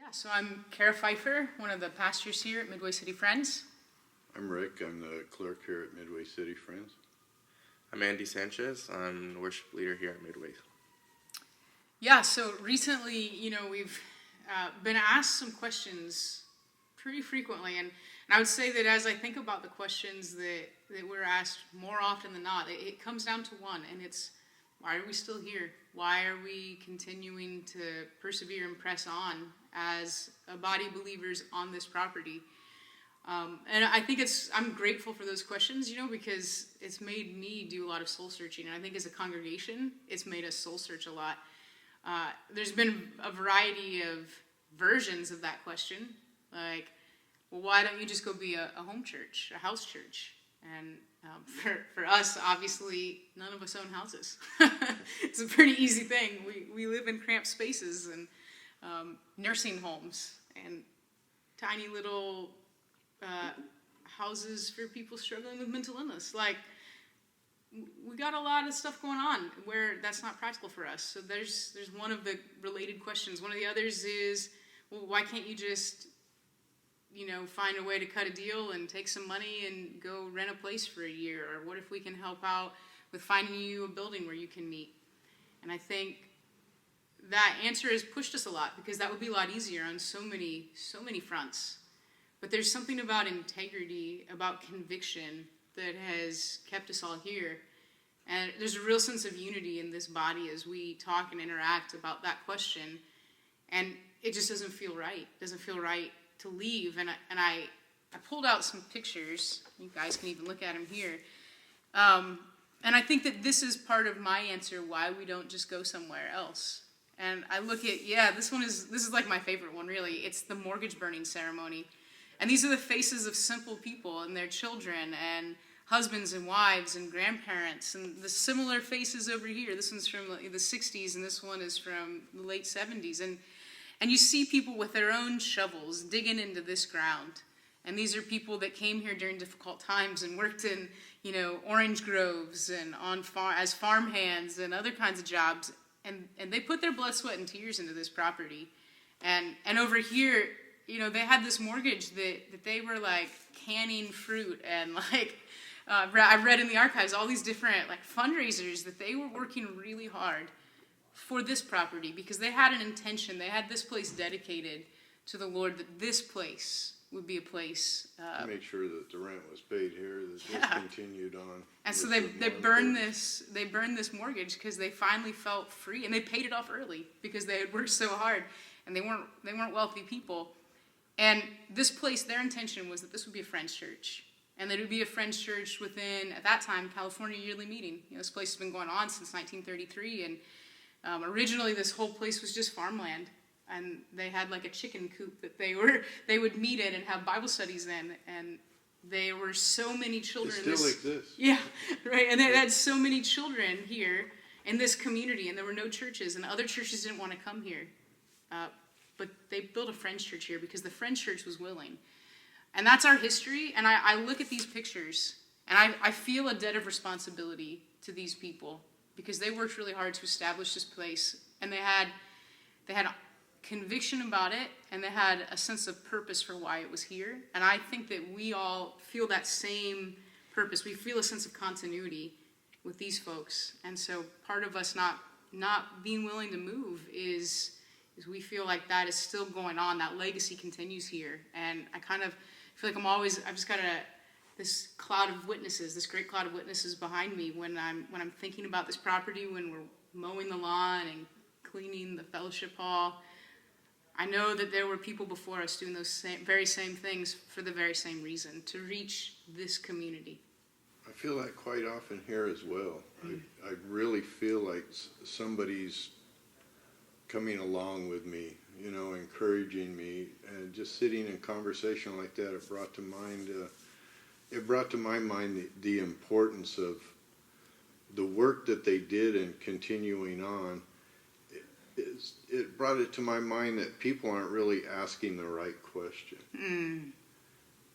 Yeah, so I'm Kara Pfeiffer, one of the pastors here at Midway City Friends. I'm Rick. I'm the clerk here at Midway City Friends. I'm Andy Sanchez. I'm the worship leader here at Midway. Yeah, so recently, we've been asked some questions pretty frequently, and I would say that as I think about the questions that we're asked more often than not, it comes down to one, and it's, why are we still here? Why are we continuing to persevere and press on as a body of believers on this property? And I think I'm grateful for those questions, because it's made me do a lot of soul searching. And I think as a congregation, it's made us soul search a lot. There's been a variety of versions of that question. Like, well, why don't you just go be a home church, a house church? And for us, obviously, none of us own houses. It's a pretty easy thing. We live in cramped spaces and nursing homes and tiny little houses for people struggling with mental illness. Like, we got a lot of stuff going on where that's not practical for us. So there's one of the related questions. One of the others is, well, why can't you just, find a way to cut a deal and take some money and go rent a place for a year? Or what if we can help out with finding you a building where you can meet? And I think that answer has pushed us a lot, because that would be a lot easier on so many fronts. But there's something about integrity, about conviction, that has kept us all here. And there's a real sense of unity in this body as we talk and interact about that question. And it just doesn't feel right. It doesn't feel right to leave. And I pulled out some pictures. You guys can even look at them here. And I think that this is part of my answer why we don't just go somewhere else. And I look at, this is like my favorite one, really. It's the mortgage burning ceremony. And these are the faces of simple people and their children and husbands and wives and grandparents, and the similar faces over here. This one's from the 60s, and this one is from the late 70s. And you see people with their own shovels digging into this ground. And these are people that came here during difficult times and worked in, orange groves and as farm hands and other kinds of jobs. And they put their blood, sweat, and tears into this property. And over here, they had this mortgage that they were like canning fruit and like, I've read in the archives all these different like fundraisers that they were working really hard for this property, because they had an intention. They had this place dedicated to the Lord, that this place would be a place. To make sure that the rent was paid here, that this continued on. And so they burned this mortgage because they finally felt free, and they paid it off early because they had worked so hard, and they weren't wealthy people. And this place, their intention was that this would be a Friends church. And that it would be a Friends church within, at that time, California Yearly Meeting. This place has been going on since 1933. And originally this whole place was just farmland. And they had like a chicken coop that they would meet in and have Bible studies in. And there were so many children. It still exists. Yeah, right. And they had so many children here in this community. And there were no churches. And other churches didn't want to come here. But they built a Friends church here because the Friends church was willing. And that's our history. And I look at these pictures, and I feel a debt of responsibility to these people, because they worked really hard to establish this place. And they had conviction about it, and they had a sense of purpose for why it was here. And I think that we all feel that same purpose. We feel a sense of continuity with these folks. And so part of us not being willing to move is we feel like that is still going on. That legacy continues here. And I kind of feel like I've just got this cloud of witnesses, this great cloud of witnesses behind me when I'm thinking about this property, when we're mowing the lawn and cleaning the fellowship hall. I know that there were people before us doing those very same things for the very same reason, to reach this community. I feel that quite often here as well. I really feel like somebody's coming along with me, encouraging me, and just sitting in conversation like that, it brought to my mind the importance of the work that they did and continuing on. It brought it to my mind that people aren't really asking the right question.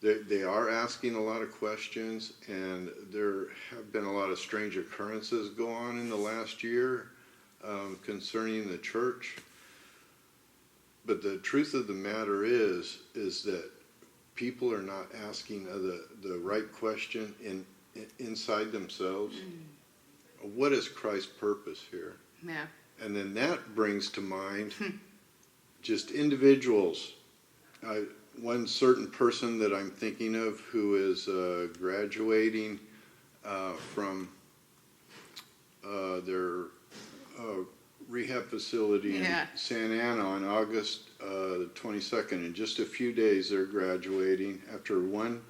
They are asking a lot of questions, and there have been a lot of strange occurrences go on in the last year concerning the church. But the truth of the matter is that people are not asking the right question inside themselves. What is Christ's purpose here? Yeah. And then that brings to mind just individuals. One certain person that I'm thinking of who is graduating from their rehab facility in Santa Ana on August the 22nd. In just a few days, they're graduating after one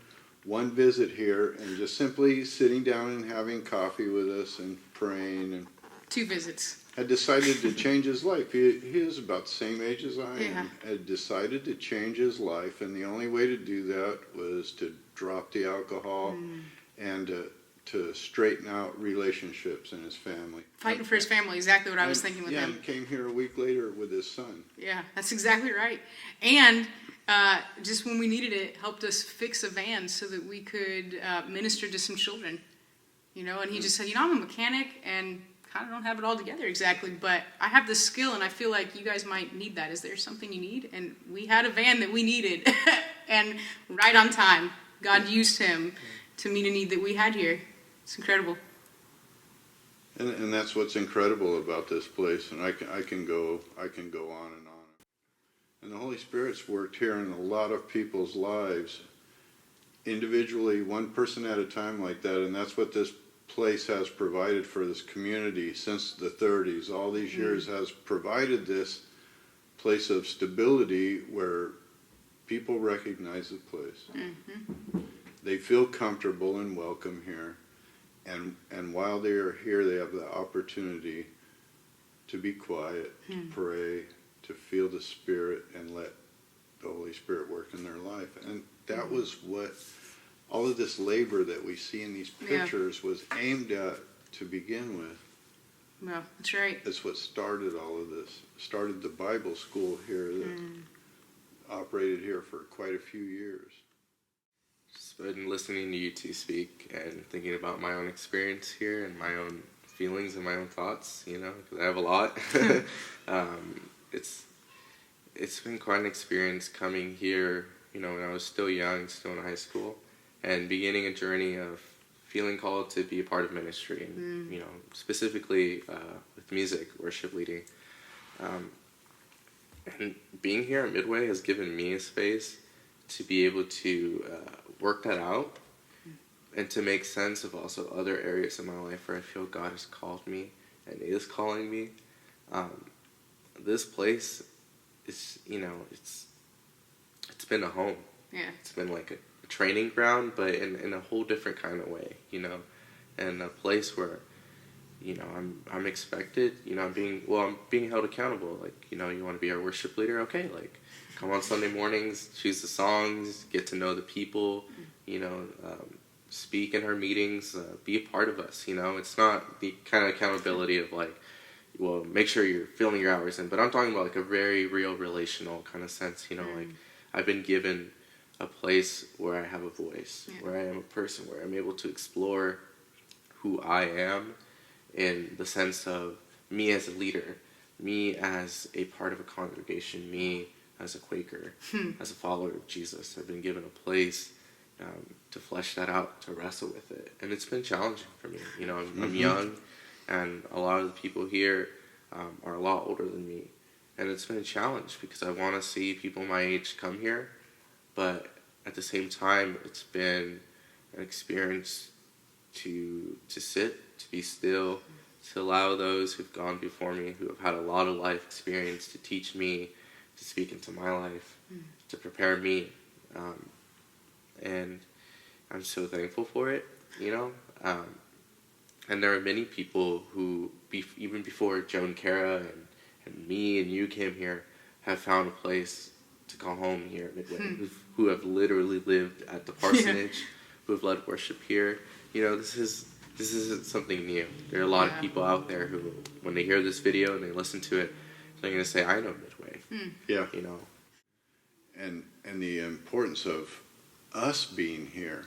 visit here and just simply sitting down and having coffee with us and praying. And 2 visits. had decided to change his life. He is about the same age as I am. Yeah. Had decided to change his life, and the only way to do that was to drop the alcohol and to straighten out relationships in his family. Fighting for his family, exactly what I was thinking with him. And came here a week later with his son. Yeah, that's exactly right. And just when we needed it, helped us fix a van so that we could minister to some children. And he just said, I'm a mechanic and kind of don't have it all together exactly, but I have the skill and I feel like you guys might need that. Is there something you need? And we had a van that we needed and right on time, God used him to meet a need that we had here. It's incredible. And that's what's incredible about this place. And I can go on and on. And the Holy Spirit's worked here in a lot of people's lives, individually, one person at a time like that. And that's what this place has provided for this community since the 30s. All these years has provided this place of stability where people recognize the place. They feel comfortable and welcome here. And while they are here, they have the opportunity to be quiet, to pray, to feel the Spirit, and let the Holy Spirit work in their life. And that was what all of this labor that we see in these pictures was aimed at to begin with. Well, that's right. That's what started all of this. Started the Bible school here that operated here for quite a few years. Just been listening to you two speak and thinking about my own experience here and my own feelings and my own thoughts, because I have a lot. It's been quite an experience coming here, when I was still young, still in high school, and beginning a journey of feeling called to be a part of ministry, and specifically with music, worship leading. And being here at Midway has given me a space to be able to work that out and to make sense of also other areas of my life where I feel God has called me and is calling me. This place is, it's been a home. Yeah. It's been like a training ground, but in a whole different kind of way, and a place where, I'm expected, I'm being held accountable. Like, you want to be our worship leader? Okay, like, come on Sunday mornings, choose the songs, get to know the people, speak in our meetings, be a part of us, It's not the kind of accountability of like, well, make sure you're filling your hours in, but I'm talking about like a very real relational kind of sense, like I've been given a place where I have a voice, where I am a person, where I'm able to explore who I am in the sense of me as a leader, me as a part of a congregation, me as a Quaker, as a follower of Jesus. I've been given a place to flesh that out, to wrestle with it. And it's been challenging for me. I'm young, and a lot of the people here are a lot older than me. And it's been a challenge because I want to see people my age come here, but at the same time, it's been an experience to sit, to be still, to allow those who've gone before me, who have had a lot of life experience, to teach me, to speak into my life, to prepare me. And I'm so thankful for it, And there are many people who, even before Joan Cara and me and you came here, have found a place to call home here at Midway, who have literally lived at the parsonage, who have led worship here. This isn't something new. There are a lot of people out there who, when they hear this video and they listen to it, they're going to say, I know Midway. Yeah. And the importance of us being here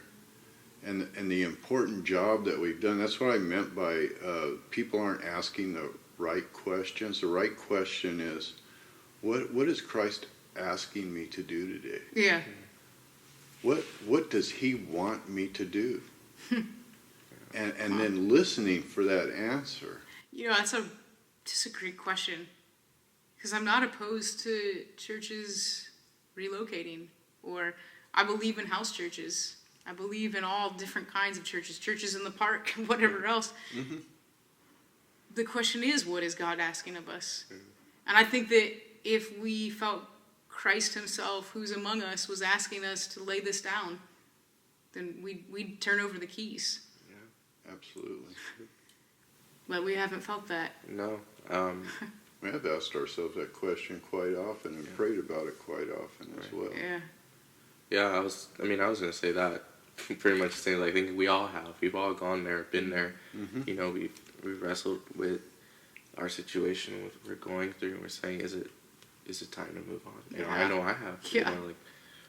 and the important job that we've done. That's what I meant by people aren't asking the right questions. The right question is, What is Christ asking me to do today? Yeah. What does he want me to do? And then listening for that answer. Just a great question. Because I'm not opposed to churches relocating, or I believe in house churches. I believe in all different kinds of churches in the park, whatever else. Mm-hmm. The question is, what is God asking of us? And I think that if we felt Christ himself, who's among us, was asking us to lay this down, then we'd turn over the keys. Yeah, absolutely. But we haven't felt that. No. We have asked ourselves that question quite often and prayed about it quite often as well. Yeah. Yeah, I was gonna say that. Pretty much saying, like, I think we all have. We've all gone there, been there. Mm-hmm. You know, we've wrestled with our situation, with what we're going through, and we're saying, is it time to move on? You know, I know I have. Yeah. You know, like,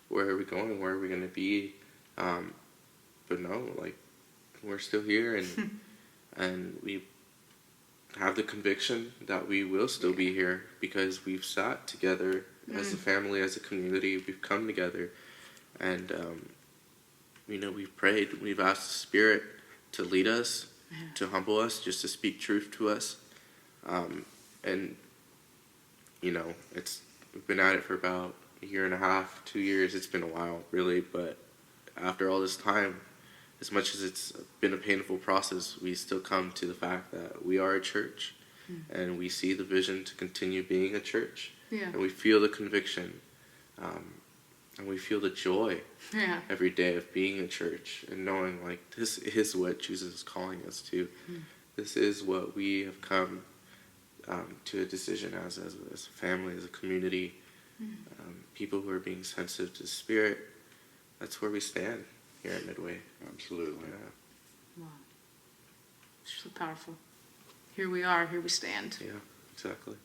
where are we going? Where are we gonna be? But no, like, we're still here, and we have the conviction that we will still be here because we've sat together as a family, as a community. We've come together, and you know, we've prayed. We've asked the Spirit to lead us, to humble us, just to speak truth to us. And you know, we've been at it for about a year and a half, 2 years. It's been a while, really, but after all this time, as much as it's been a painful process, we still come to the fact that we are a church, and we see the vision to continue being a church, and we feel the conviction, and we feel the joy every day of being a church and knowing, like, this is what Jesus is calling us to. This is what we have come to a decision as a family, as a community, people who are being sensitive to the Spirit. That's where we stand here at Midway. Absolutely. Wow. It's so powerful. Here we are, here we stand. Yeah, exactly.